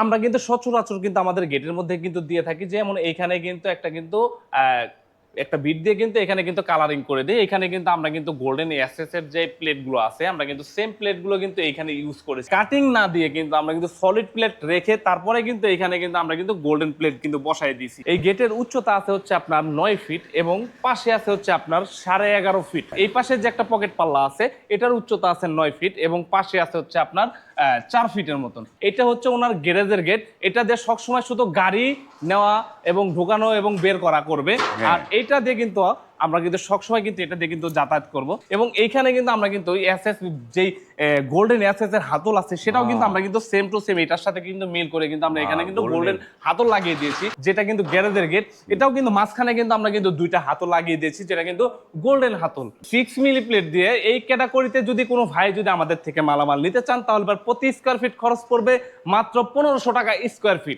আমরা কিন্তু সচরাচর কিন্তু আমাদের গেটের মধ্যে কিন্তু দিয়ে থাকি, যেমন এইখানে কিন্তু একটা বিট দিয়ে কিন্তু এখানে কিন্তু কালারিং করে দিই। এখানে কিন্তু আমরা কিন্তু গোল্ডেন এসএস এর যে প্লেটগুলো আছে আমরা কিন্তু সেম প্লেটগুলো কিন্তু এখানে ইউজ করেছি। কাটিং না দিয়ে কিন্তু আমরা কিন্তু সলিড প্লেট রেখে তারপরে কিন্তু এখানে কিন্তু আমরা কিন্তু গোল্ডেন প্লেট কিন্তু বসাই দিয়েছি। এই গেটের উচ্চতা আছে হচ্ছে আপনার 9 ফিট এবং পাশে আছে হচ্ছে আপনার 11.5 ফিট। এই পাশে যে একটা পকেট পাল্লা আছে এটার উচ্চতা আছে 9 ফিট এবং পাশে আছে হচ্ছে আপনার 4 ফিটের মতন। এটা হচ্ছে ওনার গ্যারেজের গেট। এটা দিয়ে সবসময় শুধু গাড়ি নেওয়া এবং ঢোকানো এবং বের করা করবে। আর এটা দিয়ে কিন্তু আমরা কিন্তু সবসময় কিন্তু এটা দিয়ে কিন্তু যাতায়াত করব। এবং এইখানে কিন্তু আমরা কিন্তু এসএস যেই গোল্ডেন এসএস এর হাতল আছে সেটাও কিন্তু আমরা কিন্তু সেম টু সেম এটার সাথে কিন্তু মিল করে কিন্তু আমরা এখানে কিন্তু গোল্ডেন হাতল লাগিয়ে দিয়েছি, যেটা কিন্তু গ্যারেজের গেট। এটাও কিন্তু মাঝখানে কিন্তু আমরা কিন্তু দুইটা হাতল লাগিয়ে দিয়েছি, যেটা কিন্তু গোল্ডেন হাতল। 6 মিলি প্লেট দিয়ে এই ক্যাটাগরিতে যদি কোনো ভাই যদি আমাদের থেকে মালামাল নিতে চান তাহলে প্রতি স্কয়ার ফিট খরচ পড়বে মাত্র 1500 টাকা স্কয়ার ফিট।